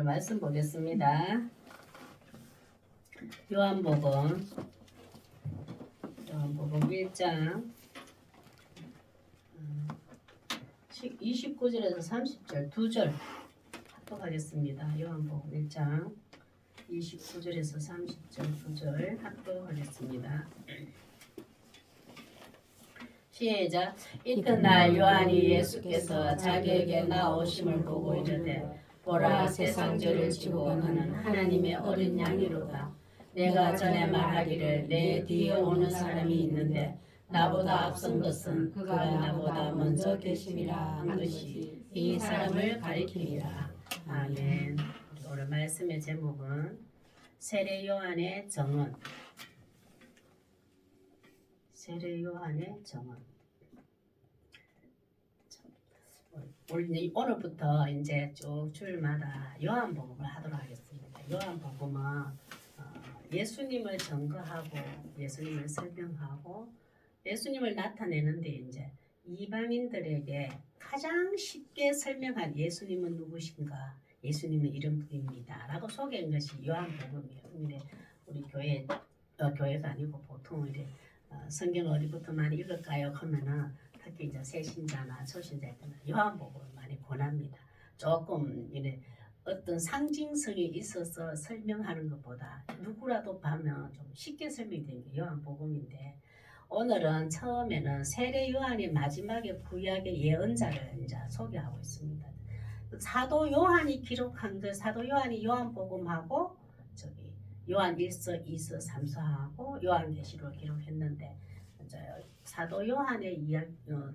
말씀 보겠습니다. 요한복음 1장 29절에서 30절 2절 합독하겠습니다. 요한복음 1장 29절에서 30절 2절 합독하겠습니다. 시작. 이튿날 요한이 예수께서 자기에게 나오심을 보고 이르되 보라, 세상 죄를 지고 가는 하나님의 어린 양이로다. 내가 전에 말하기를 내 뒤에 오는 사람이 있는데 나보다 앞선 것은 그가 나보다 먼저 계심이라 한 것이 이 사람을 가리킴이라. 아멘. 오늘 말씀의 제목은 세례 요한의 정언. 세례 요한의 정언. 오늘부터 이제 쭉 주일마다 요한복음을 하도록 하겠습니다. 요한복음은 예수님을 증거하고 예수님을 설명하고 예수님을 나타내는데 이제 이방인들에게 가장 쉽게 설명한 예수님은 누구신가? 예수님은 이런 분입니다. 라고 소개한 것이 요한복음이에요. 근데 우리 교회가 아니고 보통 이제 성경 어디부터 많이 읽을까요? 하면은 특히 이제 새신자나 초신자들은 요한복음을 많이 권합니다. 조금 이래 어떤 상징성이 있어서 설명하는 것보다 누구라도 보면 좀 쉽게 설명되는 게 요한복음인데 오늘은 처음에는 세례 요한이 마지막에 구약의 예언자를 이제 소개하고 있습니다. 사도 요한이 기록한 그 사도 요한이 요한복음하고 저기 요한 1서, 2서, 3서하고 요한계시록을 기록했는데 사도 요한의 이야기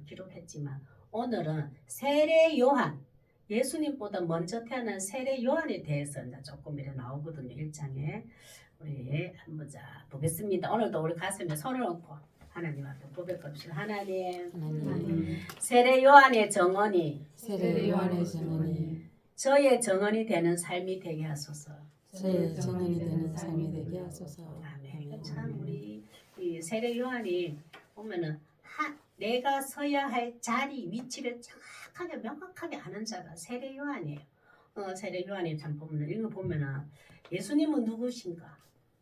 기록했지만 오늘은 세례 요한 예수님보다 먼저 태어난 세례 요한에 대해서 이제 조금 이렇게 나오거든요. 1장에 우리 한번 자 보겠습니다. 오늘도 우리 가슴에 손을 얹고 하나님 앞에 고백합시다. 하나님, 세례 요한의 정언이 저의 정언이 되는 삶이 되게 하소서. 저의 정언이 되는 삶이 되게 하소서. 아멘. 참 우리 이 세례 요한이 보면은 내가 서야 할 자리 위치를 정확하게 명확하게 아는 자가 세례 요한이에요. 세례 요한이 참 보면은 이거 보면은 예수님은 누구신가?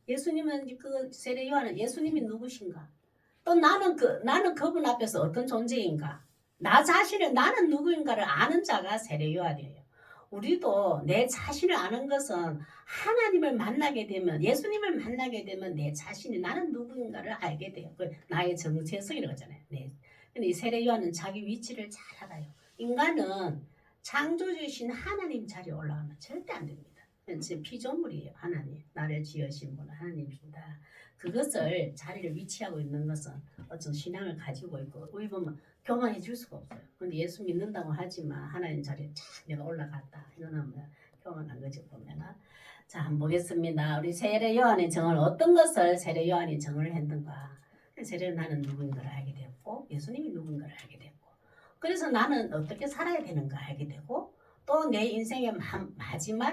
예수님은 그 세례 요한은 예수님이 누구신가? 또 나는 그분 앞에서 어떤 존재인가? 나 자신을 나는 누구인가를 아는 자가 세례 요한이에요. 우리도 내 자신을 아는 것은 하나님을 만나게 되면 예수님을 만나게 되면 내 자신이 나는 누구인가를 알게 돼요. 그 나의 정체성이라고 하잖아요. 네. 근데 이 세례 요한은 자기 위치를 잘 알아요. 인간은 창조주이신 하나님 자리에 올라가면 절대 안 됩니다. 지금 피조물이에요. 하나님 나를 지으신 분은 하나님이십니다. 그것을 자리를 위치하고 있는 것은 어떤 신앙을 가지고 있고 우리 보면 교만해 줄 수가 없어요. 근데 예수 믿는다고 하지만 하나님 자리에 쫙 내가 올라갔다. 이거는 교만한 거지 보면은. 자, 한번 보겠습니다. 우리 세례 요한의 정언 어떤 것을 세례 요한이 정언을 했는가? 세례 나는 누구인가를 알게 되었고 예수님이 누군가를 알게 되었고 그래서 나는 어떻게 살아야 되는가 알게 되고 또 내 인생의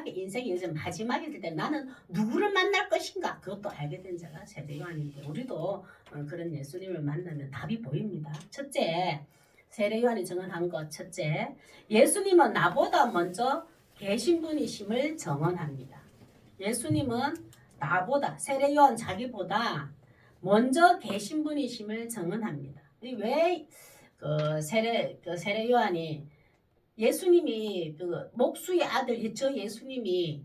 인생이 이제 마지막이 될 때 나는 누구를 만날 것인가 그것도 알게 된 자가 세례 요한인데 우리도 그런 예수님을 만나면 답이 보입니다. 첫째, 세례 요한이 정언한 것 첫째, 예수님은 나보다 먼저 계신 분이심을 정언합니다. 예수님은 나보다 세례 요한 자기보다 먼저 계신 분이심을 정언합니다. 왜 세례 요한이 예수님이 그 목수의 아들 저 예수님이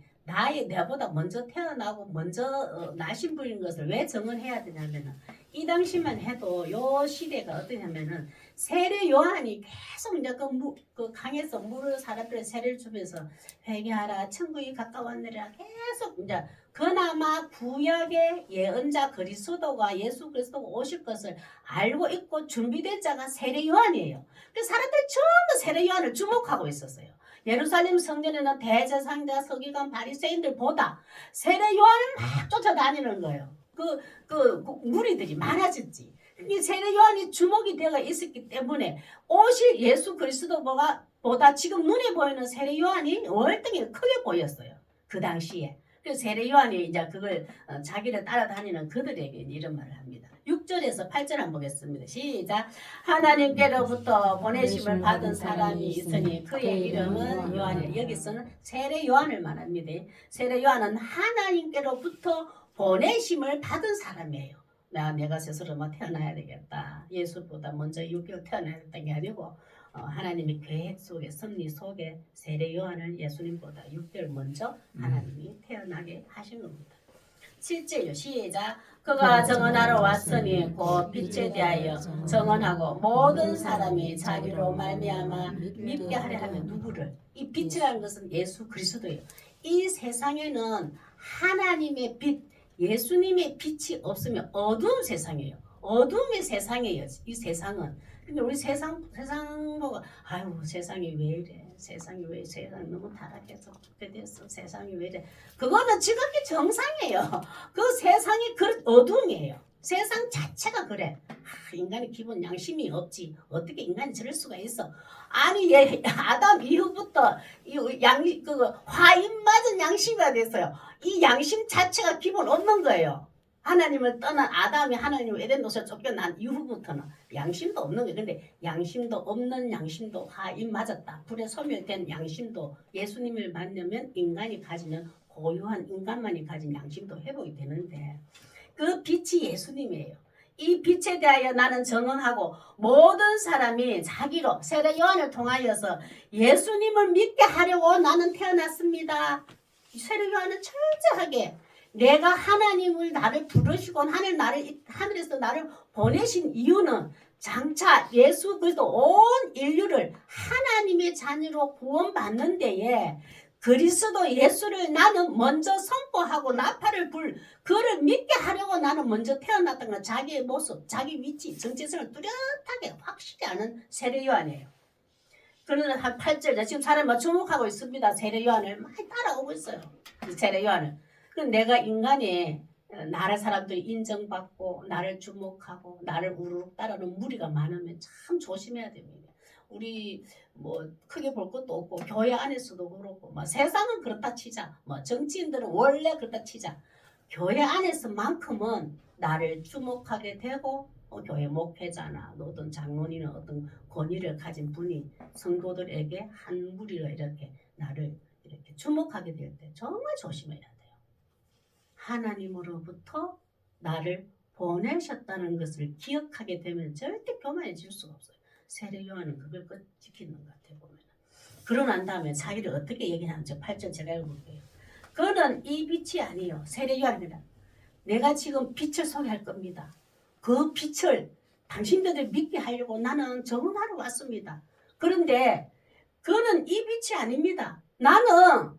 내보다 먼저 태어나고 먼저 나신 분인 것을 왜 정언해야 되냐면은 이 당시만 해도 요 시대가 어떠냐면은 세례 요한이 계속 이제 그 강에서 물을 사람들의 세례를 주면서 회개하라 천국이 가까웠느라 계속 이제 그나마 구약의 예언자 그리스도가 예수 그리스도가 오실 것을 알고 있고 준비된 자가 세례 요한이에요. 그 사람들이 전부 세례 요한을 주목하고 있었어요. 예루살렘 성전에는 대제사장자 서기관 바리새인들보다 세례 요한을 막 쫓아다니는 거예요. 그 무리들이 많아졌지. 이 세례 요한이 주목이 되어 있었기 때문에 오실 예수 그리스도보다 지금 눈에 보이는 세례 요한이 월등히 크게 보였어요. 그 당시에. 그 세례 요한이 이제 그걸 자기를 따라다니는 그들에게 이런 말을 합니다. 6절에서 8절 한번 보겠습니다. 시작. 하나님께로부터 보내심을 받은 사람이 있으니 그의 이름은 요한이라. 여기서는 세례 요한을 말합니다. 세례 요한은 하나님께로부터 보내심을 받은 사람이에요. 내가 스스로 태어나야 되겠다. 예수보다 먼저 6개월 태어나야 됐던 게 아니고 하나님의 계획 속에 섭리 속에 세례 요한을 예수님보다 6개월 먼저 하나님이 태어나게 하신 겁니다. 7절요. 시작. 그가 정언하러 왔으니 곧 빛에 대하여 정언하고 모든 사람이 자기로 말미암아 믿게 하려 하면 누구를? 이 빛이라는 것은 예수 그리스도예요. 이 세상에는 하나님의 빛, 예수님의 빛이 없으면 어두운 세상이에요. 어둠의 세상이에요. 이 세상은. 근데 우리 세상 보고 아유 세상이 왜 이래? 세상이 왜 세상이 너무 타락해서 그렇게 됐어. 세상이 왜 이래? 그거는 지극히 정상이에요. 그 세상이 그 어둠이에요. 세상 자체가 그래. 인간의 기본 양심이 없지. 어떻게 인간이 저럴 수가 있어? 아니 아담 이후부터 그 화인 맞은 양심이 됐어요. 이 양심 자체가 기본 없는 거예요. 하나님을 떠난 아담이 하나님을 에덴 동산에서 쫓겨난 이후부터는 양심도 없는 거예요. 근데 양심도 없는 양심도 화인 맞았다. 불에 소멸된 양심도 예수님을 만나면 인간이 가지는 고유한 인간만이 가진 양심도 회복이 되는데 그 빛이 예수님이에요. 이 빛에 대하여 나는 정언하고 모든 사람이 자기로 세례 요한을 통하여서 예수님을 믿게 하려고 나는 태어났습니다. 세례 요한은 철저하게 내가 하나님을 나를 부르시고 하늘에서 나를 보내신 이유는 장차 예수 그리스도 온 인류를 하나님의 자녀로 구원받는 데에 그리스도 예수를 나는 먼저 선포하고 나팔을 그를 믿게 하려고 나는 먼저 태어났던 건 자기의 모습, 자기 위치, 정체성을 뚜렷하게 확실히 아는 세례 요한이에요. 그러는 한 8절 지금 사람이 주목하고 있습니다. 세례 요한을 많이 따라오고 있어요. 세례 요한을. 그럼 내가 인간이 나를 사람들이 인정받고 나를 주목하고 나를 우르르 따르는 무리가 많으면 참 조심해야 됩니다. 우리 뭐 크게 볼 것도 없고 교회 안에서도 그렇고 뭐 세상은 그렇다 치자. 뭐 정치인들은 원래 그렇다 치자. 교회 안에서만큼은 나를 주목하게 되고 교회 목회자나 어떤 장로님은 어떤 권위를 가진 분이 성도들에게 한 무리로 이렇게 나를 이렇게 주목하게 될 때 정말 조심해야 돼요. 하나님으로부터 나를 보내셨다는 것을 기억하게 되면 절대 교만해질 수가 없어요. 세례 요한은 그걸 지키는 것 같아요. 보면. 그러고 난 다음에 자기를 어떻게 얘기하는지 8절 제가 읽어볼게요. 그는 이 빛이 아니에요. 세례 요한이라. 내가 지금 빛을 소개할 겁니다. 그 빛을 당신들을 믿게 하려고 나는 정언하러 왔습니다. 그런데 그는 이 빛이 아닙니다. 나는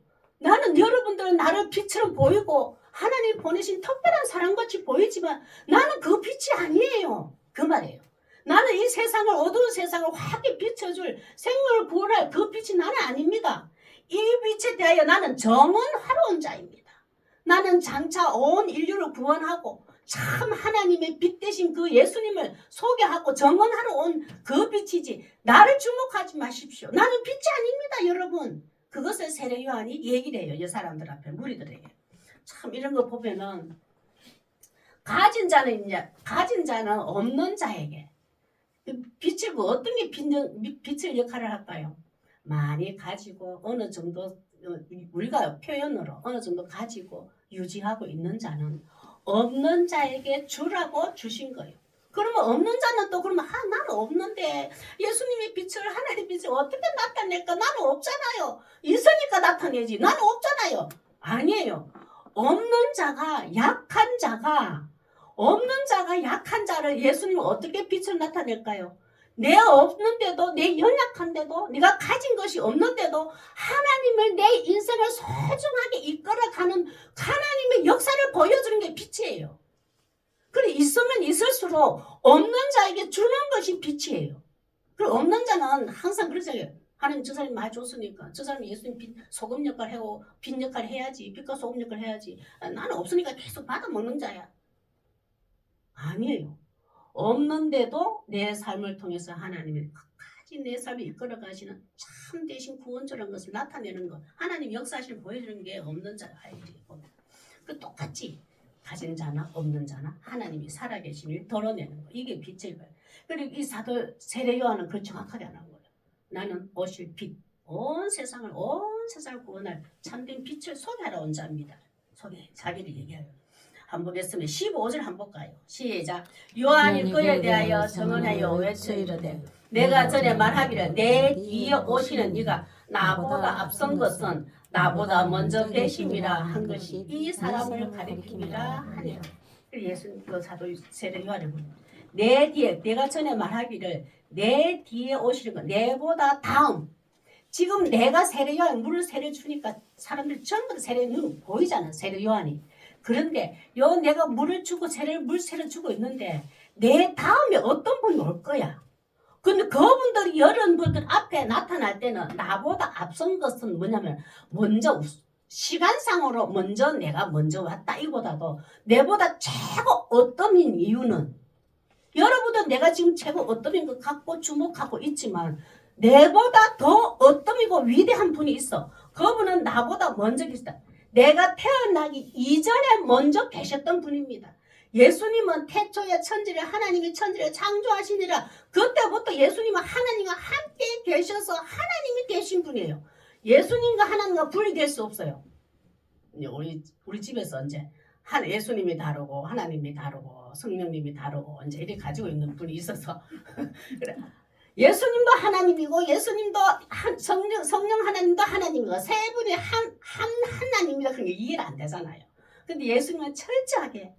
여러분들은 나를 빛처럼 보이고 하나님 보내신 특별한 사람같이 보이지만 나는 그 빛이 아니에요. 그 말이에요. 나는 이 세상을 어두운 세상을 확히 비춰줄 생명을 구원할 그 빛이 나는 아닙니다. 이 빛에 대하여 나는 정언하러 온 자입니다. 나는 장차 온 인류를 구원하고 참 하나님의 빛 대신 그 예수님을 소개하고 정언하러 온 그 빛이지 나를 주목하지 마십시오. 나는 빛이 아닙니다. 여러분. 그것을 세례 요한이 얘기를 해요. 이 사람들 앞에 무리들에게. 참 이런 거 보면은 가진 자는 없는 자에게 빛을 어떤 게 빛을 역할을 할까요? 많이 가지고 어느 정도 우리가 표현으로 어느 정도 가지고 유지하고 있는 자는 없는 자에게 주라고 주신 거예요. 그러면 없는 자는 또 그러면 나는 없는데 예수님의 빛을 하나님의 빛을 어떻게 나타낼까? 나는 없잖아요. 있으니까 나타내지. 나는 없잖아요. 아니에요. 없는 자가 약한 자를 예수님은 어떻게 빛을 나타낼까요? 내 없는데도 내 연약한데도 내가 가진 것이 없는데도 하나님을 내 인생을 소중하게 이끌어가는 하나님의 역사를 보여주는 게 빛이에요. 그래 있으면 있을수록 없는 자에게 주는 것이 빛이에요. 그리고 없는 자는 항상 그러잖아요. 하나님 저 사람이 많이 줬으니까 저 사람이 예수님 소금 역할 하고 빛 역할 해야지. 빛과 소금 역할 해야지. 나는 없으니까 계속 받아 먹는 자야. 아니에요. 없는데도 내 삶을 통해서 하나님이 끝까지 내 삶을 이끌어 가시는 참 대신 구원자라는 것을 나타내는 것. 하나님 역사하시는 보여주는 게 없는 자의 일이고 그 똑같이 가진 자나 없는 자나 하나님이 살아계심을 드러내는 거. 이게 빛을 봐요. 그리고 이 사도 세례 요한은 그걸 정확하게 안 한 거예요. 나는 오실 빛, 온 세상을 구원할 참된 빛을 소개하러 온 자입니다. 자기를 얘기해요. 한번 보겠으면 15절 한번 볼까요? 시작. 요한이 그에 대하여 증언하여 외쳐 이르되 내가 전에 말하기를 내 뒤에 오시는 이가 나보다 앞선 것은 나보다 먼저 계심이라 한 것이 이 사람을 가리킴이라 하니라. 예수님 그 사도 세례 요한을 내 뒤에 내가 전에 말하기를 내 뒤에 오시는 것 내보다 다음. 지금 내가 세례 요한 물을 세례 주니까 사람들 전부 다 세례 눈 보이잖아. 세례 요한이. 그런데 요 내가 물을 주고 물 세례 주고 있는데 내 다음에 어떤 분이 올 거야. 근데 그분들이 여러분들 앞에 나타날 때는 나보다 앞선 것은 뭐냐면 먼저 시간상으로 내가 먼저 왔다 이보다도 내보다 최고 어떠인 이유는 여러분도 내가 지금 최고 어떠인 것 갖고 주목하고 있지만 내보다 더 어떠이고 위대한 분이 있어. 그분은 나보다 먼저 계시다. 내가 태어나기 이전에 먼저 계셨던 분입니다. 예수님은 태초에 천지를 하나님이 천지를 창조하시니라. 그때부터 예수님은 하나님과 함께 계셔서 하나님이 되신 분이에요. 예수님과 하나님과 분리될 수 없어요. 우리 집에서 이제 예수님이 다르고 하나님이 다르고 성령님이 다르고 이제 이렇게 가지고 있는 분이 있어서 그래. 예수님도 하나님이고 예수님도 성령 하나님도 하나님이고 세 분이 한 하나님이다. 그런 게 이해가 안 되잖아요. 근데 예수님은 철저하게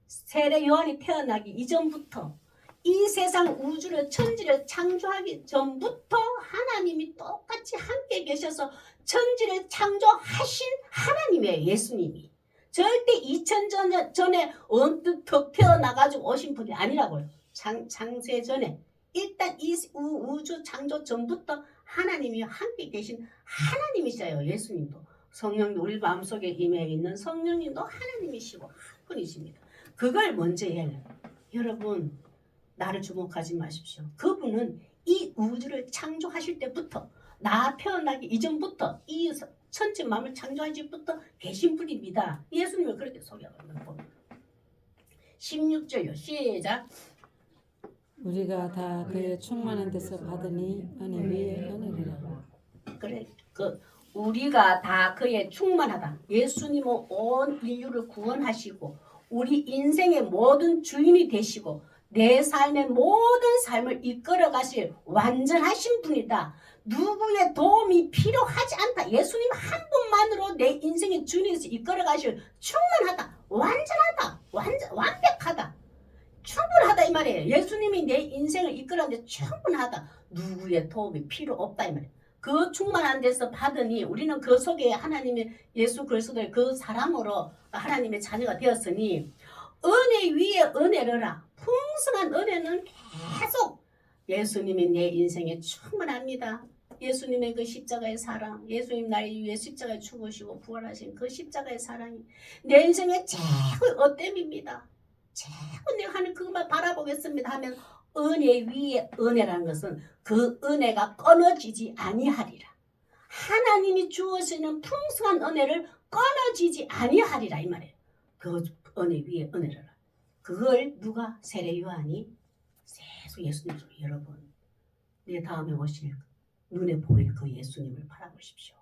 세례 요한이 태어나기 이전부터 이 세상 우주를 천지를 창조하기 전부터 하나님이 똑같이 함께 계셔서 천지를 창조하신 하나님이에요. 예수님이. 절대 2000년 전에 언뜻 태어나가지고 오신 분이 아니라고요. 창세 전에. 일단 이 우주 창조 전부터 하나님이 함께 계신 하나님이셔요. 예수님도. 성령도 우리 마음속에 임해 있는 성령님도 하나님이시고 한 분이십니다. 그걸 먼저 해야 해요. 여러분 나를 주목하지 마십시오. 그분은 이 우주를 창조하실 때부터 나 태어나기 이전부터 이 천지 마음을 창조하실 때부터 계신 분입니다. 예수님을 그렇게 소개하고 있는 거. 16절요. 시작. 우리가 다 그의 충만한 데서 받으니 은혜 위에 은혜리라. 그래, 우리가 다 그의 충만하다. 예수님은 온 인류를 구원하시고 우리 인생의 모든 주인이 되시고 내 삶의 모든 삶을 이끌어 가실 완전하신 분이다. 누구의 도움이 필요하지 않다. 예수님 한 분만으로 내 인생의 주인에서 이끌어 가실 충만하다. 완전하다. 완벽하다. 충분하다 이 말이에요. 예수님이 내 인생을 이끌어가는데 충분하다. 누구의 도움이 필요 없다 이 말이에요. 그 충만한 데서 받으니 우리는 그 속에 하나님의 예수 그리스도의 그 사람으로 하나님의 자녀가 되었으니 은혜 위에 은혜를라. 풍성한 은혜는 계속 예수님이 내 인생에 충분합니다. 예수님의 그 십자가의 사랑, 예수님 나를 위해 십자가에 죽으시고 부활하신 그 십자가의 사랑이 내 인생의 최고의 어땜입니다. 최고 내가 하는 그것만 바라보겠습니다 하면 은혜 위에 은혜라는 것은 그 은혜가 끊어지지 아니하리라. 하나님이 주어지는 풍성한 은혜를 끊어지지 아니하리라 이 말이에요. 그 은혜 위에 은혜를. 그걸 누가 세례 요한이 계속 예수님 속에 여러분 내 다음에 오실 눈에 보일 그 예수님을 바라보십시오.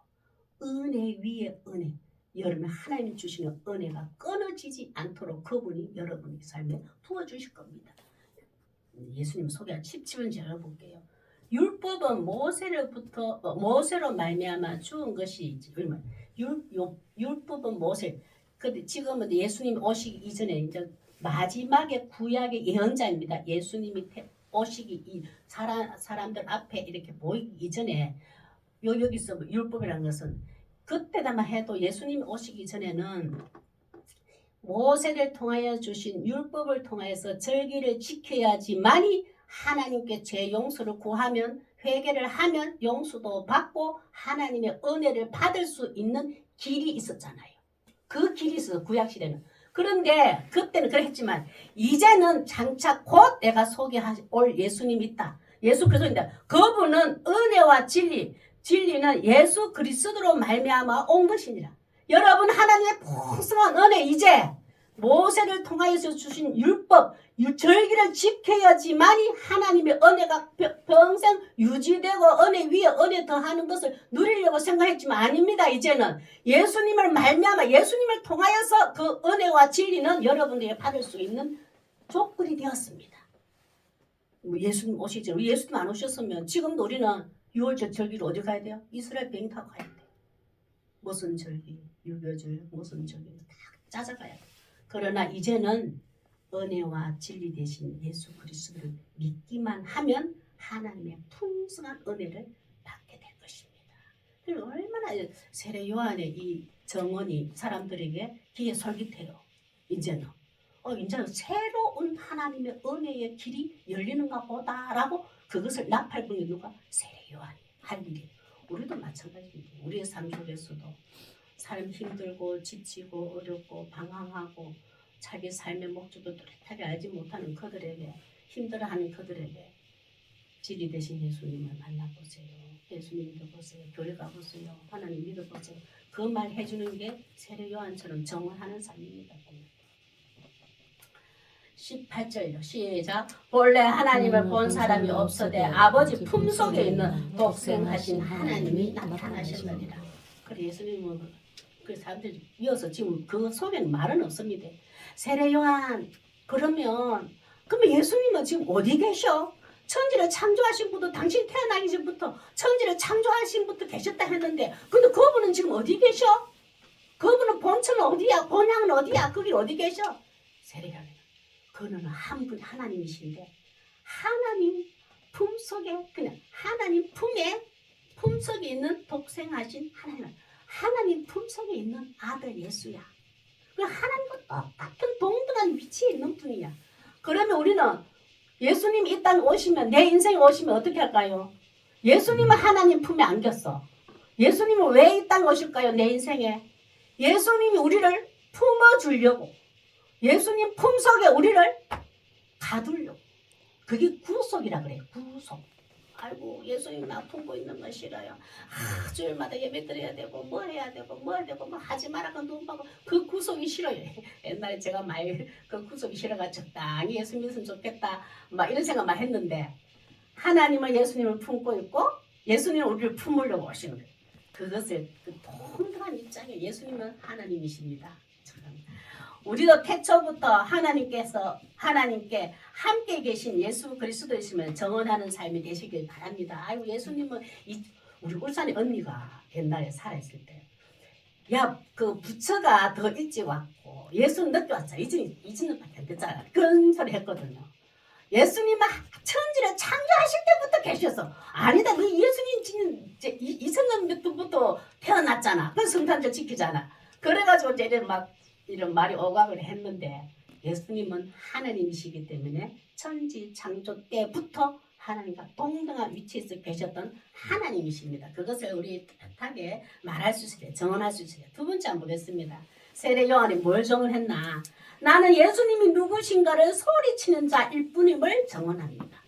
은혜 위에 은혜. 여러분 하나님 주시는 은혜가 끊어지지 않도록 그분이 여러분의 삶에 부어주실 겁니다. 예수님 소개한 17번 제가 볼게요. 율법은 모세로 말미암아 주은 것이지. 율법은 모세. 근데 지금은 예수님 오시기 이전에 이제 마지막에 구약의 예언자입니다. 예수님이 오시기 사람들 앞에 이렇게 보이기 이전에 여기서 율법이라는 것은 그때만 해도 예수님 오시기 전에는 모세를 통하여 주신 율법을 통하여서 절기를 지켜야지만이 하나님께 죄 용서를 구하면 회개를 하면 용서도 받고 하나님의 은혜를 받을 수 있는 길이 있었잖아요. 그 길이 있어서 구약시대는. 그런데 그때는 그랬지만 이제는 장차 곧 내가 소개할 예수님이 있다. 예수 그리스도인데 그분은 은혜와 진리는 예수 그리스도로 말미암아 온 것이니라. 여러분 하나님의 풍성한 은혜 이제 모세를 통하여서 주신 율법, 절기를 지켜야지만이 하나님의 은혜가 평생 유지되고 은혜 위에 은혜 더하는 것을 누리려고 생각했지만 아닙니다. 이제는 예수님을 말미암아 예수님을 통하여서 그 은혜와 진리는 여러분들이 받을 수 있는 조건이 되었습니다. 예수님 오시죠. 예수님 안 오셨으면 지금도 우리는 6월절 절기로 어디 가야 돼요? 이스라엘 비행 타고 가야 돼요. 무슨 절기, 유교절, 무슨 절기 다 찾아가야 돼요. 그러나 이제는 은혜와 진리 대신 예수 그리스도를 믿기만 하면 하나님의 풍성한 은혜를 받게 될 것입니다. 그리고 얼마나 세례 요한의 이 정언이 사람들에게 귀에 솔깃해요. 이제는 이제는 새로운 하나님의 은혜의 길이 열리는가 보다라고 그것을 나팔 부는 누가? 세례 요한이 할 일이에요. 우리도 마찬가지입니다. 우리의 삶 속에서도 삶 힘들고 지치고 어렵고 방황하고 자기 삶의 목적을 뚜렷하게 알지 못하는 그들에게 힘들어하는 그들에게 진리 되신 예수님을 만나보세요. 예수님 믿어보세요. 교회 가보세요. 하나님 믿어보세요. 그 말 해주는 게 세례 요한처럼 정언하는 삶입니다. 18절요. 시작. 본래 하나님을 본 사람이 없어되 아버지 품속에 있는 독생하신 하나님이 나타나셨느니라. 그래 예수님은 그 사람들이 이어서 지금 그 속에는 말은 없습니다. 세례 요한 그러면 예수님은 지금 어디 계셔? 천지를 창조하신 분도 당신 태어나기 전부터 천지를 창조하신 분도 계셨다 했는데 근데 그분은 지금 어디 계셔? 그분은 본처는 어디야? 본향은 어디야? 거기 어디 계셔? 세례 요한 그는 한 분 하나님이신데 하나님 품속에 그냥 하나님 품속에 있는 독생하신 하나님 품속에 있는 아들 예수야. 하나님과 똑같은 동등한 위치에 있는 분이야. 그러면 우리는 예수님 이 땅에 오시면 내 인생에 오시면 어떻게 할까요? 예수님은 하나님 품에 안겼어. 예수님은 왜 이 땅에 오실까요? 내 인생에 예수님이 우리를 품어주려고 예수님 품속에 우리를 가두려고. 그게 구속이라 그래요. 구속. 아이고 예수님 나 품고 있는 건 싫어요. 주일마다 예배 드려야 되고 뭐 해야 되고 뭐 하지 마라고 눈 보고 그 구속이 싫어요. 옛날에 제가 많이 그 구속이 싫어가지고 적당히 예수 믿으면 좋겠다 막 이런 생각만 했는데 하나님은 예수님을 품고 있고 예수님은 우리를 품으려고 오시는 거예요. 그것을 그 동등한 입장에 예수님은 하나님이십니다. 우리도 태초부터 하나님께 함께 계신 예수 그리스도이시면 정언하는 삶이 되시길 바랍니다. 아이고 예수님은 우리 울산의 언니가 옛날에 살아있을 때 그 부처가 더 일찍 왔고 예수는 늦게 왔잖아. 이진밖에 안 됐잖아. 그런 소리 했거든요. 예수님은 천지를 창조하실 때부터 계셨어. 아니다. 그 예수님 지금 2000년부터 태어났잖아. 그 성탄절 지키잖아. 그래가지고 이제 이런 말이 오각을 했는데 예수님은 하나님이시기 때문에 천지 창조 때부터 하나님과 동등한 위치에서 계셨던 하나님이십니다. 그것을 우리 뚜렷하게 말할 수 있어요. 정언할 수 있어요. 두 번째 한번 보겠습니다. 세례 요한이 뭘 정언했나? 나는 예수님이 누구신가를 소리치는 자일 뿐임을 정언합니다.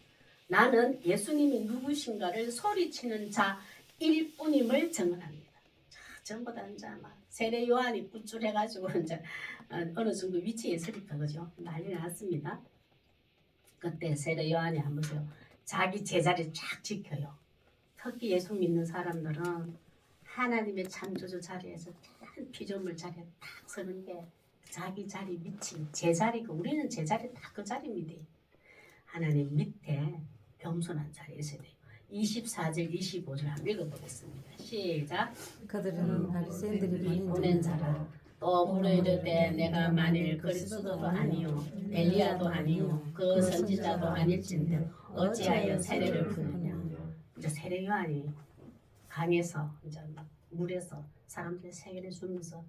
나는 예수님이 누구신가를 소리치는 자일 뿐임을 정언합니다. 전부 다 이제 막 세례 요한이 구출해가지고 이제 어느 정도 위치에 있으니까 그죠? 난리 났습니다. 그때 세례 요한이 한 보세요. 자기 제자리 쫙 지켜요. 특히 예수 믿는 사람들은 하나님의 창조주 자리에서 피조물 자리에 딱 서는 게 자기 자리 미친 제자리고 우리는 제자리 다 그 자리입니다. 하나님 밑에 겸손한 자리에 있어야 돼요. 24절 25절 한번 읽어보겠습니다. 시작. 그들은 바리새인들이 보낸 자라 또 물어이르되 내가 만일 그리스도도 아니요 엘리야도 아니요 그 선지자도 아닐진데 어찌하여 세례를 부느냐. 이제 세례 요한이 강에서 이제 막 물에서 사람들이 세례를 주면서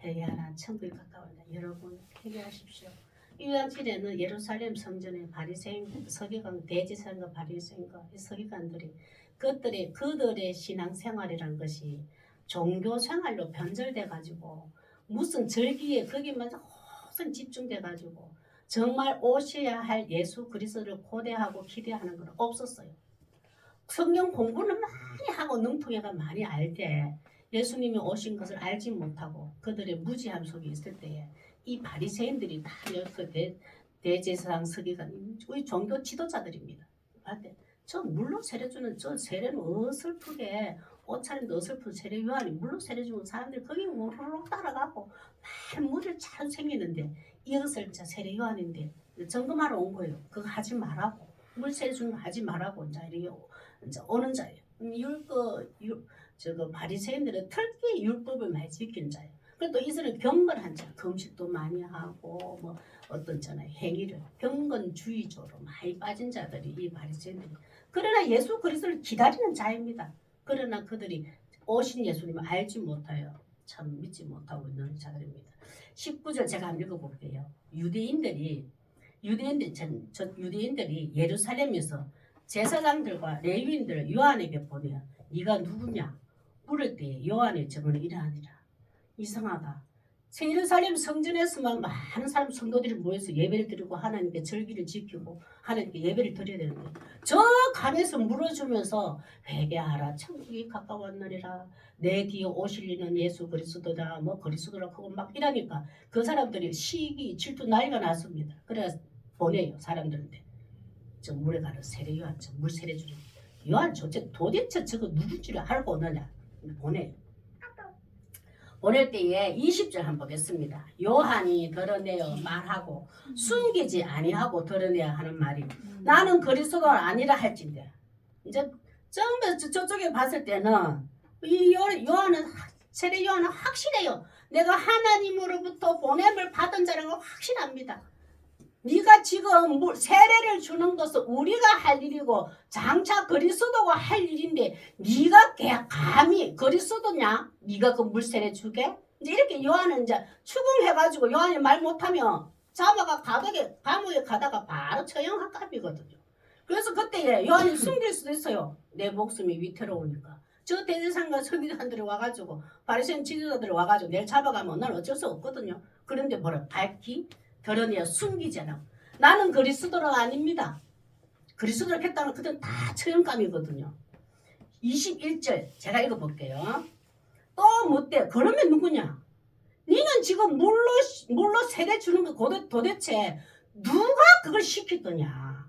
회개하라 천국이 가까웠다. 여러분 회개하십시오. 이 당시에는 예루살렘 성전에 바리새인 서기관 대제사장과 바리새인과 서기관들이 그들의 신앙생활이라는 것이 종교 생활로 변절돼 가지고 무슨 절기에 거기만 항상 집중돼 가지고 정말 오셔야 할 예수 그리스도를 고대하고 기대하는 건 없었어요. 성경 공부는 많이 하고 능통해가 많이 알되 예수님이 오신 것을 알지 못하고 그들의 무지함 속에 있을 때에 이 바리새인들이 다 그 대제사장 서기관 우리 종교 지도자들입니다. 봤대. 저 물로 세례주는 저 세례는 어설프게 옷차림도 어설픈 세례 요한이 물로 세례주는 사람들이 거기 우르르 따라가고 막 물을 잘 생기는데 이것을 자 세례 요한인데 점검하러 온 거예요. 그거 하지 말라고 물 세례주는 거 하지 말라고 이제 오는 자예요. 저거 바리새인들은 특히 율법을 많이 지키는 자예요. 그래도 이들은 경건한 자, 금식도 많이 하고 뭐 어떤 저는 행위를 경건주의적으로 많이 빠진 자들이 이 바리새인들이. 그러나 예수 그리스도를 기다리는 자입니다. 그러나 그들이 오신 예수님을 알지 못하여 참 믿지 못하고 있는 자들입니다. 19절 제가 한번 읽어볼게요. 유대인들이 예루살렘에서 제사장들과 레위인들을 요한에게 보내어 네가 누구냐 물을 때에 요한의 증언이 이러하니라. 이상하다. 예루살렘 성전에서만 많은 사람 성도들이 모여서 예배를 드리고 하나님께 절기를 지키고 하나님께 예배를 드려야 되는데 저 강에서 물어주면서 회개하라 천국이 가까웠느니라 내 뒤에 오실 이는 예수 그리스도다 뭐 그리스도라 하고 막 이러니까 그 사람들이 시기 질투 난리가 났습니다. 그래서 보내요 사람들한테 저 물에 가는 세례 요한 저 물 세례 주는 요한 도대체 저거 누군지를 알고 오느냐 보내요. 보낼 때에 20절 한번 보겠습니다. 요한이 드러내어 말하고 숨기지 아니하고 드러내야 하는 말이 나는 그리스도가 아니라 할진대. 이제 처음에 저쪽에 봤을 때는 이 요한은 세례 요한은 확실해요. 내가 하나님으로부터 보냄을 받은 자라는 건 확실합니다. 네가 지금 세례를 주는 것은 우리가 할 일이고 장차 그리스도가 할 일인데 네가 감히 그리스도냐? 네가 그 물 세례 주게? 이제 이렇게 요한은 이제 추궁해가지고 요한이 말 못하면 잡아가 감옥에 가다가 바로 처형할 값이거든요. 그래서 그때 요한이 숨길 수도 있어요. 내 목숨이 위태로우니까. 저 대제사장과 서기관들이 와가지고 바리새인 지도자들이 와가지고 내일 잡아가면 난 어쩔 수 없거든요. 그런데 뭐라 밝히 드러내어 숨기지 않아. 나는 그리스도가 아닙니다. 그리스도를 했다는 그들은 다 처형감이거든요. 21절 제가 읽어볼게요. 또 묻되 그러면 누구냐? 니는 지금 물로 세례 주는 거 도대체 누가 그걸 시켰더냐?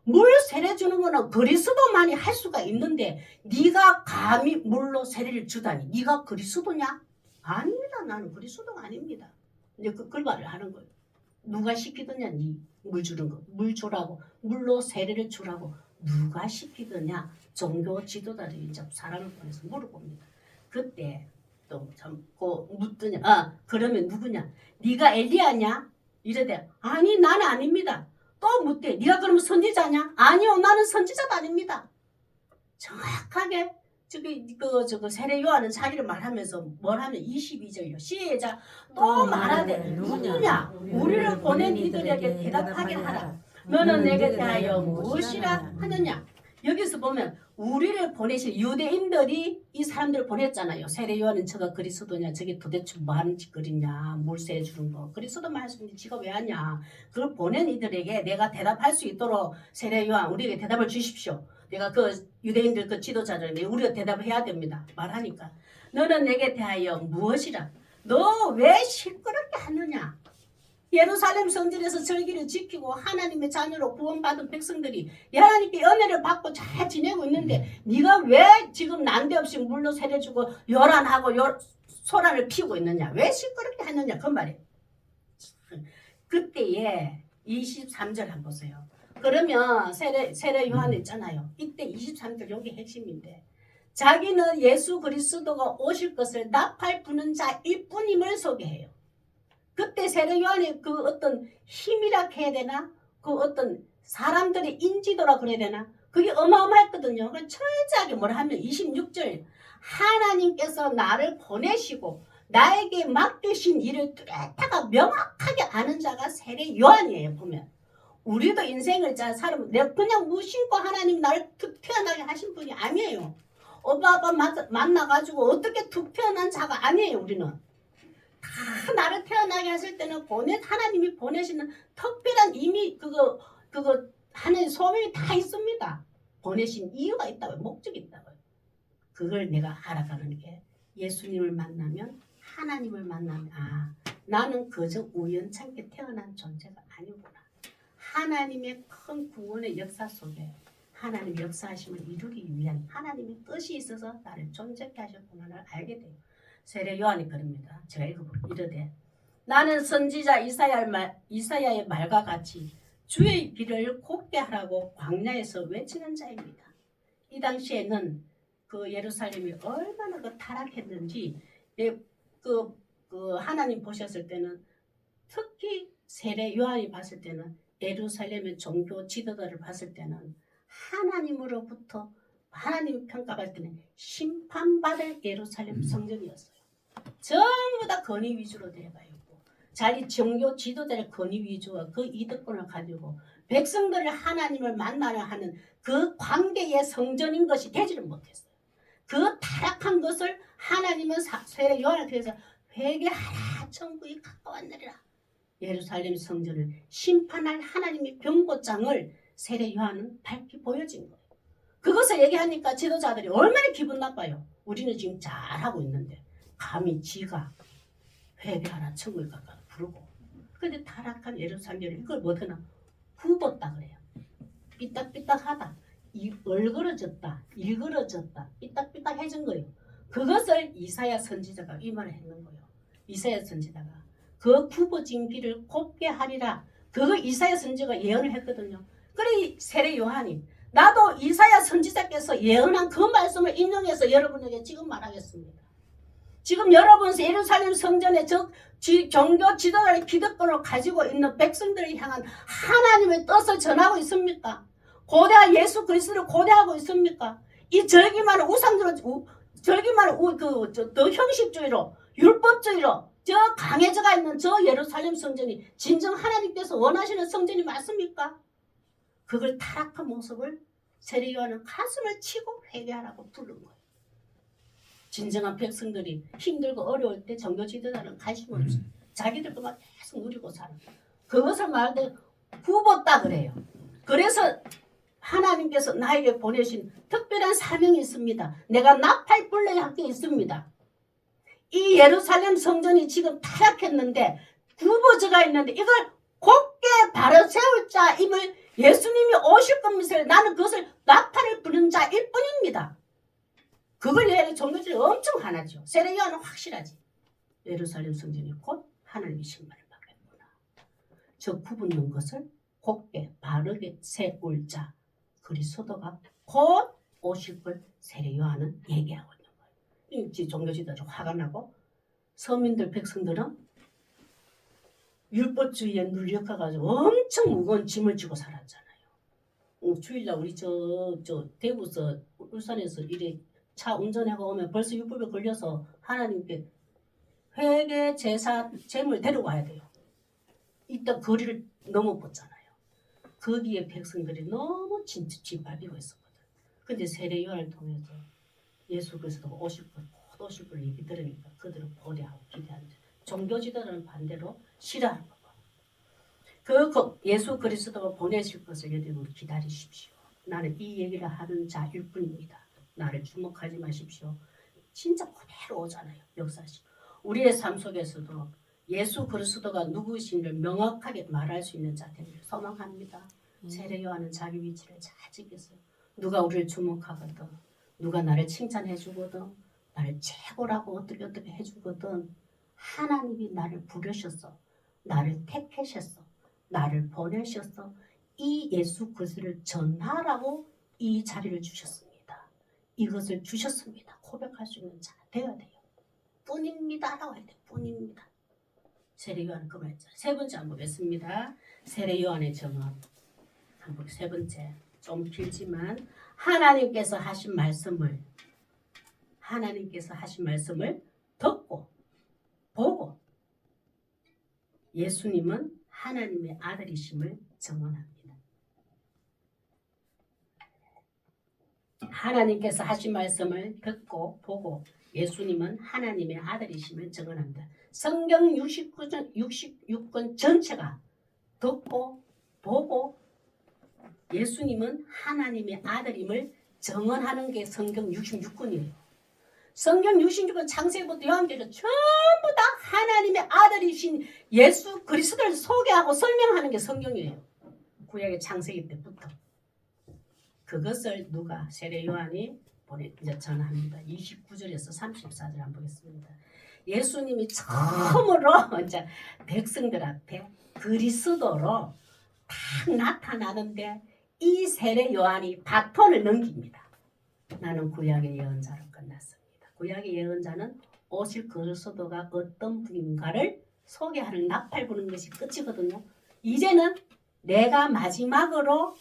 물 세례 주는 거는 그리스도만이 할 수가 있는데 네가 감히 물로 세례를 주다니 네가 그리스도냐? 아닙니다. 나는 그리스도가 아닙니다. 이제 그 말을 하는 거예요. 누가 시키더냐? 물 주는 거. 물 주라고. 물로 세례를 주라고. 누가 시키더냐? 종교 지도자들이 이제 사람을 보내서 물어봅니다. 그때 또 참 묻더냐? 그러면 누구냐? 네가 엘리야냐? 이러대. 아니 나는 아닙니다. 또 묻대. 네가 그러면 선지자냐? 아니요 나는 선지자도 아닙니다. 정확하게 저거 세례 요한은 자기를 말하면서 뭘 하면 22절이요. 시작. 또 말하되 누구냐? 우리를 보낸 이들에게 대답하게 하라. 너는 내게 대하여 무엇이라 하느냐? 여기서 보면 우리를 보내신 유대인들이 이 사람들을 보냈잖아요. 세례 요한은 저가 그리스도냐? 저게 도대체 뭐 하는 짓거리냐? 물세 주는 거. 그리스도 말씀인데 지가 왜 하냐? 그걸 보낸 이들에게 내가 대답할 수 있도록 세례 요한 우리에게 대답을 주십시오. 내가 그 유대인들 그 지도자들에게 우리가 대답해야 됩니다. 말하니까 너는 내게 대하여 무엇이라? 너 왜 시끄럽게 하느냐? 예루살렘 성전에서 절기를 지키고 하나님의 자녀로 구원받은 백성들이 하나님께 은혜를 받고 잘 지내고 있는데 네가 왜 지금 난데없이 물로 세례주고 요란하고 소란을 피우고 있느냐? 왜 시끄럽게 하느냐? 그 말이에요. 그때에 23절 한번 보세요. 그러면 세례 요한 있잖아요. 이때 23절 여기 핵심인데 자기는 예수 그리스도가 오실 것을 나팔 부는 자일 뿐임을 소개해요. 그때 세례 요한의 그 어떤 힘이라 해야 되나? 그 어떤 사람들의 인지도라 그래야 되나? 그게 어마어마했거든요. 철저하게 뭐라 하면 26절 하나님께서 나를 보내시고 나에게 맡기신 일을 뚜렷하게 명확하게 아는 자가 세례 요한이에요. 보면 우리도 인생을 잘 살면 내가 그냥 무심코 하나님 나를 툭 태어나게 하신 분이 아니에요. 오빠 만나가지고 어떻게 툭 태어난 자가 아니에요. 우리는 다 나를 태어나게 하실 때는 하나님이 보내시는 특별한 이미 그거 하는 소명이 다 있습니다. 보내신 이유가 있다고요. 목적이 있다고요. 그걸 내가 알아가는 게 예수님을 만나면 하나님을 만나면 나는 그저 우연찮게 태어난 존재가 아니구나. 하나님의 큰 구원의 역사 속에 하나님 역사하심을 이루기 위한 하나님의 뜻이 있어서 나를 존재케 하셨구나를 알게 돼요. 세례 요한이 그럽니다. 제가 읽어볼게요. 이르되 나는 선지자 이사야의 말과 같이 주의 길을 곱게 하라고 광야에서 외치는 자입니다. 이 당시에는 그 예루살렘이 얼마나 그 타락했는지 그 하나님 보셨을 때는 특히 세례 요한이 봤을 때는 예루살렘의 종교 지도자를 봤을 때는 하나님으로부터 하나님 평가할 때는 심판받을 예루살렘 성전이었어요. 전부 다 건의 위주로 되어가 있고 자기 종교 지도자의 건의 위주와 그 이득권을 가지고 백성들을 하나님을 만나려 하는 그 관계의 성전인 것이 되지를 못했어요. 그 타락한 것을 하나님은 세례 요한을 통해서 회개하라 천국이 가까웠느니라. 예루살렘 성전을 심판할 하나님의 병고장을 세례 요한은 밝히 보여진 거예요. 그것을 얘기하니까 지도자들이 얼마나 기분 나빠요. 우리는 지금 잘하고 있는데 감히 지가 회개하라 천국이 가까워 부르고. 근데 타락한 예루살렘을 이걸 못하나 굽었다 그래요. 삐딱삐딱하다. 얼그러졌다. 일그러졌다. 삐딱삐딱해진 거예요. 그것을 이사야 선지자가 이 말을 했는 거예요. 이사야 선지자가 그 굽어진 길을 곱게 하리라. 그거 이사야 선지자가 예언을 했거든요. 그래 세례 요한이 나도 이사야 선지자께서 예언한 그 말씀을 인용해서 여러분에게 지금 말하겠습니다. 지금 여러분 예루살렘 성전에 종교 지도자의 기득권을 가지고 있는 백성들을 향한 하나님의 뜻을 전하고 있습니까? 고대한 예수 그리스도를 고대하고 있습니까? 이 절기만을 우상으로 절기만을 더 형식주의로 율법주의로 저 강해져가 있는 저 예루살렘 성전이 진정 하나님께서 원하시는 성전이 맞습니까? 그걸 타락한 모습을 세례 요한은 가슴을 치고 회개하라고 부른 거예요. 진정한 백성들이 힘들고 어려울 때 종교 지도자는 관심 없이 자기들 것만 계속 누리고 사는 그것을 말할 때 굽었다 그래요. 그래서 하나님께서 나에게 보내신 특별한 사명이 있습니다. 내가 나팔 불러야 할 게 있습니다. 이 예루살렘 성전이 지금 타락했는데 굽어져가 있는데 이걸 곧게 바로 세울 자임을 예수님이 오실 겁니다. 나는 그것을 나팔을 부는 자일 뿐입니다. 그걸 위해 종교들이 엄청 하나죠. 세례 요한은 확실하지. 예루살렘 성전이 곧 하나님의 신발을 받겠구나. 저 굽은 것을 곧게 바르게 세울 자 그리스도가 곧 오실 걸 세례 요한은 얘기하고 있는 거예요. 이 종교 지도자 화가 나고 서민들 백성들은 율법주의에 눌려가지고 엄청 무거운 짐을 지고 살았잖아요. 주일날 우리 저 대구서 울산에서 이래 차 운전하고 오면 벌써 율법에 걸려서 하나님께 회개 제사 제물 데려와야 돼요. 이따 거리를 넘어봤잖아요. 거기에 백성들이 너무 짓밟히고 있었거든. 근데 세례 요한을 통해서 예수 그리스도가 오실 걸 곧 오실 걸 얘기 들으니까 그들은 고대하고 기대하는데 종교 지도자는 반대로 싫어하는 거고. 예수 그리스도가 보내실 것을 여러분 기다리십시오. 나는 이 얘기를 하는 자일 뿐입니다. 나를 주목하지 마십시오. 진짜 그대로 오잖아요. 역사시. 우리의 삶 속에서도 예수 그리스도가 누구신지를 명확하게 말할 수 있는 자 되기를 소망합니다. 세례 요한은 자기 위치를 잘 지켰어요. 누가 우리를 주목하거든, 누가 나를 칭찬해 주거든, 나를 최고라고 어떻게 해주거든, 하나님이 나를 부르셨어, 나를 택하셨어, 나를 보내셨어. 이 예수 그리스도를 전하라고 이 자리를 주셨습니다. 이것을 주셨습니다. 고백할 수 있는 자 되어야 돼요. 뿐입니다라고 해야 돼요. 뿐입니다. 세례 요한 그 말이죠. 세 번째 한번 보겠습니다. 세례 요한의 정언. 한번 세 번째 좀 길지만 하나님께서 하신 말씀을 듣고 보고 예수님은 하나님의 아들이심을 정언합니다. 하나님께서 하신 말씀을 듣고 보고 예수님은 하나님의 아들이심을 정언합니다. 성경 66권 전체가 듣고 보고 예수님은 하나님의 아들임을 정언하는 게 성경 66권이에요. 성경 유신주권 창세기부터 요한계시록 전부 다 하나님의 아들이신 예수 그리스도를 소개하고 설명하는 게 성경이에요. 구약의 창세기 때부터. 그것을 누가 세례 요한이 이제 전합니다. 29절에서 34절 한번 보겠습니다. 예수님이 처음으로 이제 백성들 앞에 그리스도로 딱 나타나는데 이 세례 요한이 바톤을 넘깁니다. 나는 구약의 예언자로 끝났습니다. 구약의 예언자는 오실 그리스도가 어떤 분인가를 소개하는 나팔 부는 것이 끝이거든요. 이제는 내가 마지막으로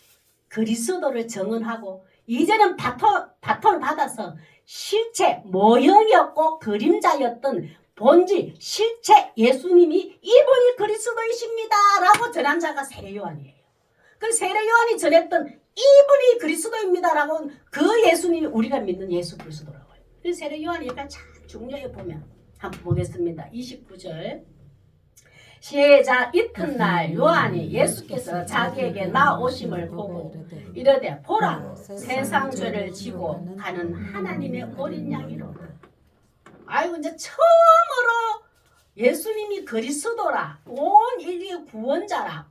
그리스도를 증언하고 이제는 바톤을 받아서 실체, 모형이었고 그림자였던 본질, 실체 예수님이 이분이 그리스도이십니다 라고 전한 자가 세례 요한이에요. 그 세례 요한이 전했던 이분이 그리스도입니다 라고 그 예수님이 우리가 믿는 예수 그리스도라고 해요. 그 세례 요한이 약간 참 중요해 보면 한번 보겠습니다. 29절 시작. 이튿날 요한이 예수께서 자기에게 나오심을 보고 이르되 보라 세상 죄를 지고 가는 하나님의 어린 양이로다. 아이고 이제 처음으로 예수님이 그리스도라 온 인류의 구원자라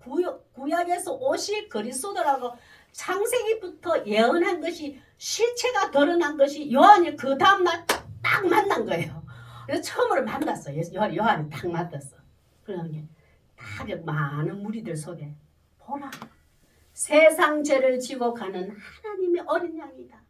구약에서 오실 그리스도라고 창세기부터 예언한 것이 실체가 드러난 것이 요한이 그 다음날 딱 만난 거예요. 그래서 처음으로 만났어요. 요한이 딱 만났어. 그러니 다 많은 무리들 속에 보라 세상 죄를 지고 가는 하나님의 어린 양이다.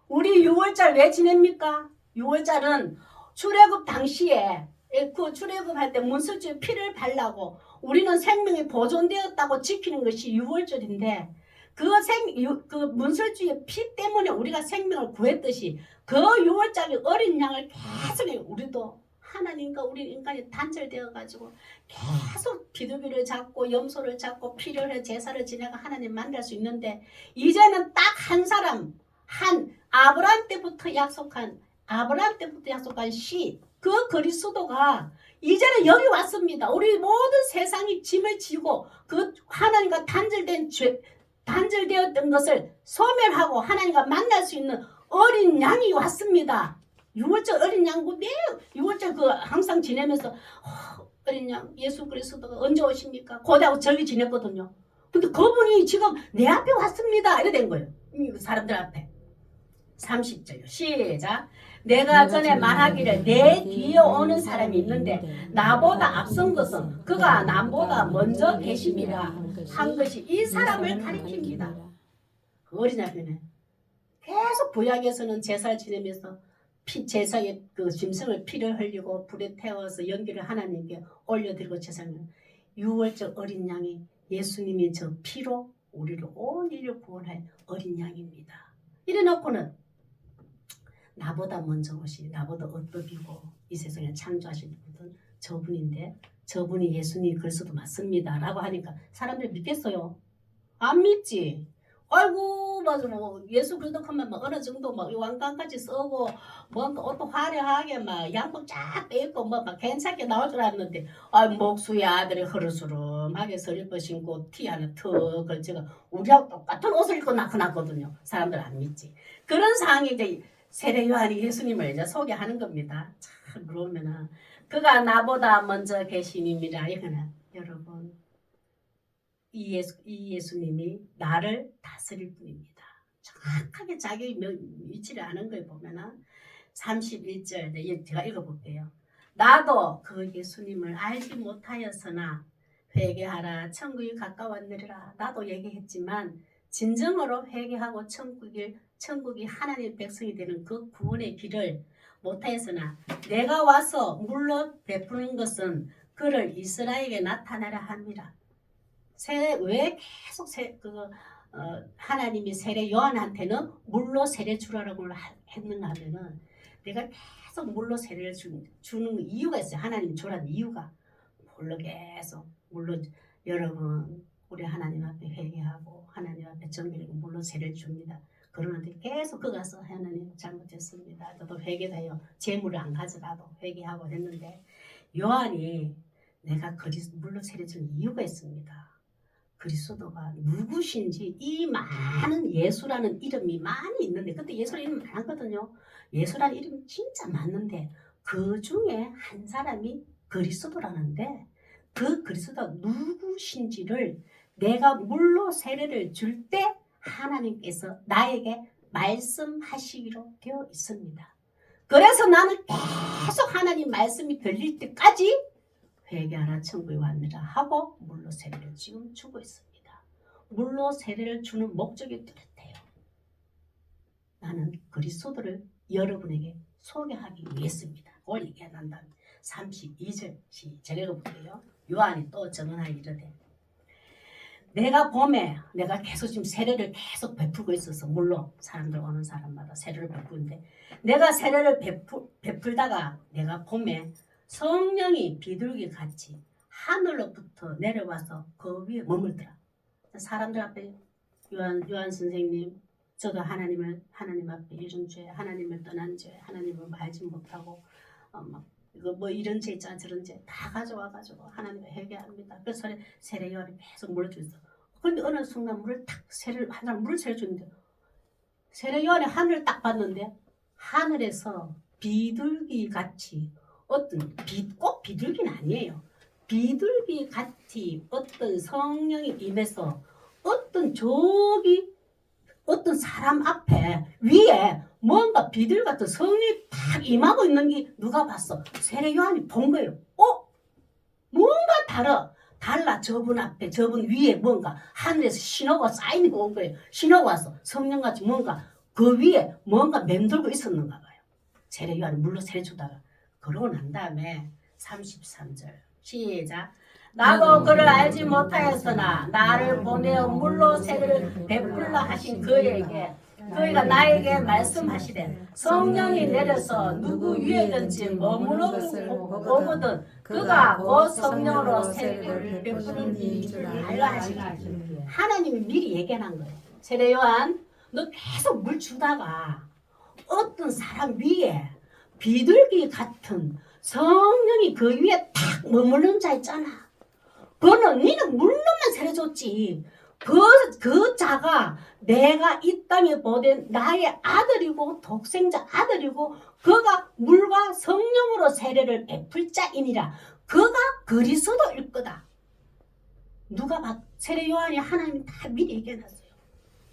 우리 6월절 왜 지냅니까? 6월절은 출애굽 당시에 그 출애굽할 때 문설주에 피를 바르고 우리는 생명이 보존되었다고 지키는 것이 6월절인데 그 문설주의 피 때문에 우리가 생명을 구했듯이 그 6월절의 어린 양을 계속 우리도 하나님과 우리 인간이 단절되어 가지고 계속 비둘기를 잡고 염소를 잡고 피를 해 제사를 지내가 하나님 만날 수 있는데 이제는 딱 한 사람 아브라함 때부터 약속한 시 그 그리스도가 이제는 여기 왔습니다. 우리 모든 세상이 짐을 지고 그 하나님과 단절되었던 것을 소멸하고 하나님과 만날 수 있는 어린 양이 왔습니다. 6월절 어린 양고 매 6월절 그 항상 지내면서 어린 양 예수 그리스도가 언제 오십니까? 고대하고 절기 지냈거든요. 근데 그분이 지금 내 앞에 왔습니다. 이래 된 거예요. 사람들 앞에. 30절 시작. 내가 전에 말하기를 내 뒤에 오는 사람이 있는데 나보다 앞선 것은 그가 남보다 먼저 계심이라 한 것이 이 사람을 가리킵니다. 그 어린 양이네. 계속 구약에서는 제사를 지내면서 제사의 그 짐승을 피를 흘리고 불에 태워서 연기를 하나님께 올려드리고 제사를 6월절 어린 양이 예수님이 저 피로 우리를 온 인류 구원할 어린 양입니다. 이래 놓고는 나보다 먼저 오시 나보다 어떻이고 이 세상에 창조하신 분은 저분인데 저분이 예수님 그리스도 맞습니다 라고 하니까 사람들이 믿겠어요? 안 믿지. 아이고 맞아 뭐 예수 그리스도 하면 막 어느 정도 막 왕관까지 쓰고 뭔가 옷도 화려하게 막 양복 쫙 빼입고 뭐 막 괜찮게 나올 줄 알았는데 목수의 아들이 흐르스름하게 서리퍼 신고 티 하나 턱 걸치고 우리하고 똑같은 옷을 입고 나타났거든요. 사람들 안 믿지. 그런 상황에 이제 세례 요한이 예수님을 이제 소개하는 겁니다. 참 그러면은 그가 나보다 먼저 계시님이라 이거는 여러분 이 예수님이 나를 다스릴 분입니다. 정확하게 자기 위치를 아는 걸 보면은 31절 제가 읽어볼게요. 나도 그 예수님을 알지 못하였으나 회개하라 천국이 가까웠느니라. 나도 얘기했지만 진정으로 회개하고 천국이 하나님의 백성이 되는 그 구원의 길을 못하였으나 내가 와서 물로 베푸는 것은 그를 이스라엘에게 나타나라 함이라. 왜 계속 하나님이 세례 요한한테는 물로 세례 주라고 했는가 하면은 내가 계속 물로 세례를 주는 이유가 있어요. 하나님 주라는 이유가 물로 계속 물로 여러분 우리 하나님 앞에 회개하고 하나님 앞에 정결하고 물로 세례를 줍니다. 그러는데 계속 그 가서 하나님 잘못했습니다. 저도 회개해요. 재물을 안 가져가도 회개하고 했는데 요한이 내가 물로 세례 주는 이유가 있습니다. 그리스도가 누구신지 이 많은 예수라는 이름이 많이 있는데 그때 예수라는 이름이 많았거든요. 예수라는 이름이 진짜 많은데 그 중에 한 사람이 그리스도라는데 그 그리스도가 누구신지를 내가 물로 세례를 줄 때 하나님께서 나에게 말씀하시기로 되어 있습니다. 그래서 나는 계속 하나님 말씀이 들릴 때까지 회개하라 천국에 왔느라 하고 물로 세례를 지금 주고 있습니다. 물로 세례를 주는 목적이 뚜렷해요. 나는 그리스도를 여러분에게 소개하기 위해서입니다. 그걸 얘기한다면 32절 시작 읽어볼게요. 요한이 또 증언하여 이르되 내가 봄에 내가 계속 지금 세례를 계속 베풀고 있어서 물론 사람들 오는 사람마다 세례를 베푸는데 내가 세례를 베풀다가 내가 봄에 성령이 비둘기 같이 하늘로부터 내려와서 그 위에 머물더라. 사람들 앞에 요한 선생님 저도 하나님 앞에 이런 죄 하나님을 떠난 죄 하나님을 알지 못하고 이거 뭐 이런 죄 있잖아 저런 죄 다 가져와가지고 하나님을 회개합니다. 그래서 세례 요한이 계속 물어주셨어. 그런데 어느 순간 물을 탁 물을 세례 주는데 세례 요한이 하늘을 딱 봤는데 하늘에서 비둘기 같이 어떤 꼭 비둘기는 아니에요. 비둘기 같이 어떤 성령이 임해서 어떤 사람 앞에 위에 뭔가 비둘기 같은 성령이 딱 임하고 있는 게 누가 봤어? 세례 요한이 본 거예요. 뭔가 달라 저분 앞에 저분 위에 뭔가 하늘에서 신호가 사인이 온 거예요. 신호가 와서 성령같이 뭔가 그 위에 뭔가 맴돌고 있었는가 봐요. 세례 요한이 물로 세례 주다가 그러고 난 다음에 33절 시작 나도 그를 알지 못하였으나 나를 보내어 물로 세례를 베풀라 하신 그에게 그가 나에게 말씀하시되 성령이 내려서 누구 위에든지 머무르 보거든 그가 곧 성령으로 세례를 베푸는 이인 줄 알라 하시니 하나님이 미리 얘기한 거예요. 세례 요한 너 계속 물 주다가 어떤 사람 위에 비둘기 같은 성령이 그 위에 딱 머무르는 자 있잖아. 니는 물로만 세례 줬지. 그 자가 내가 이 땅에 보낸 나의 아들이고 독생자 아들이고 그가 물과 성령으로 세례를 베풀 자이니라. 그가 그리스도일 거다. 누가 세례 요한이 하나님이 다 미리 얘기해놨어요.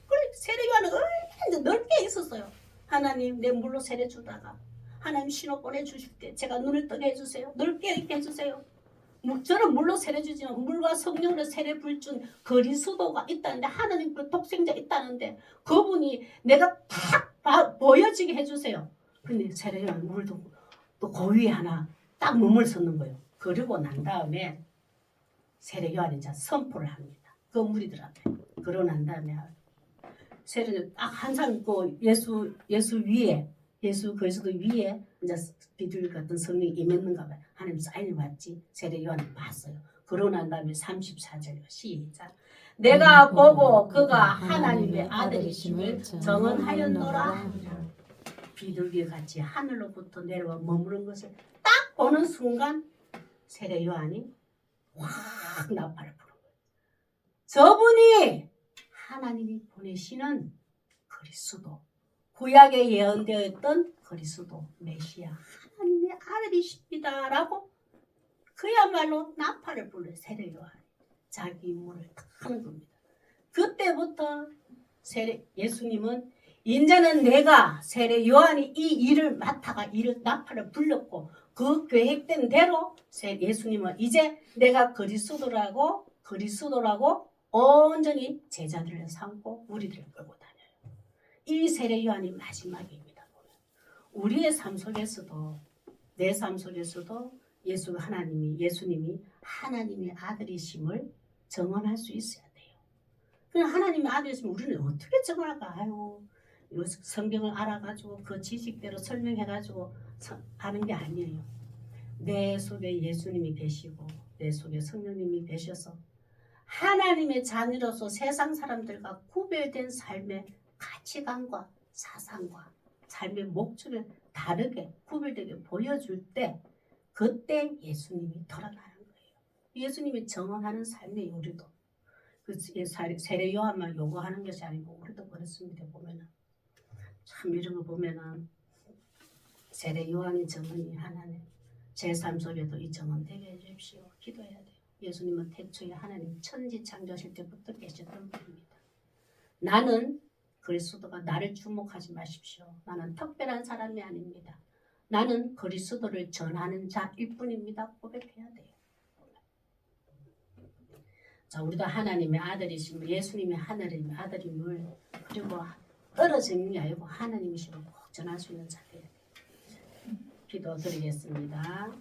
그래 세례 요한은 얼마나 넓게 있었어요. 하나님 내 물로 세례 주다가 하나님 신호 보내주실 때 제가 눈을 뜨게 해주세요. 넓게 있게 해주세요. 저는 물로 세례 주지만 물과 성령으로 세례 불준 그리스도가 있다는데 하나님 그 독생자 있다는데 그분이 내가 딱 보여지게 해주세요. 근데 세례 요한 물도 또 그 위에 하나 딱 머물 섰는 거예요. 그러고 난 다음에 세례 요한이 이제 선포를 합니다. 그 무리들한테. 그러고 난 다음에 세례를 딱 한 사람 그 예수 위에 예수 그리스도 위에 이제 비둘기 같은 성령이 임했는가 봐요. 하나님 사인이 왔지. 세례 요한이 봤어요. 그러고 난 다음에 34절 시작. 내가 보고 그가 하나님의 아들이심을 정언하였노라. 비둘기 같이 하늘로부터 내려와 머무른 것을 딱 보는 순간 세례 요한이 확 나팔을 부른 거예요. 저분이 하나님이 보내시는 그리스도 구약에 예언되어 있던 그리스도 메시아 하나님의 아들이십니다 라고 그야말로 나팔을 불러 세례 요한이 자기 임무를 딱 하는 겁니다. 그때부터 예수님은 이제는 내가 세례 요한이 이 일을 맡아가 일을 나팔을 불렀고 그 계획된 대로 예수님은 이제 내가 그리스도라고 온전히 제자들을 삼고 우리들을 끌고 다녀요. 이 세례 요한이 마지막입니다. 우리의 삶 속에서도 내 삶 속에서도 예수님이 하나님의 아들이심을 증언할 수 있어야 돼요. 그냥 하나님의 아들이심을 우리는 어떻게 증언할까? 성경을 알아가지고 그 지식대로 설명해가지고 하는 게 아니에요. 내 속에 예수님이 계시고 내 속에 성령님이 계셔서 하나님의 자녀로서 세상 사람들과 구별된 삶의 가치관과 사상과 삶의 목적을 다르게 구별되게 보여줄 때 그때 예수님이 드러나는 거예요. 예수님이 정언하는 삶의 우리도 세례 요한만 요구하는 것이 아니고 우리도 그렇습니다. 보면은 참 이런 거 보면은 세례 요한의 정언이 하나님 제 삶 속에도 이 정언 되게 해주십시오. 기도해야 돼요. 예수님은 태초에 하나님 천지 창조하실 때부터 계셨던 분입니다. 나는 그리스도가 나를 주목하지 마십시오. 나는 특별한 사람이 아닙니다. 나는 그리스도를 전하는 자일 뿐입니다. 고백해야 돼요. 자, 우리도 하나님의 아들이시면 예수님의 하나님의 아들임을 그리고 떨어지는 게 아니고 하나님이시고 꼭 전할 수 있는 자들 기도드리겠습니다.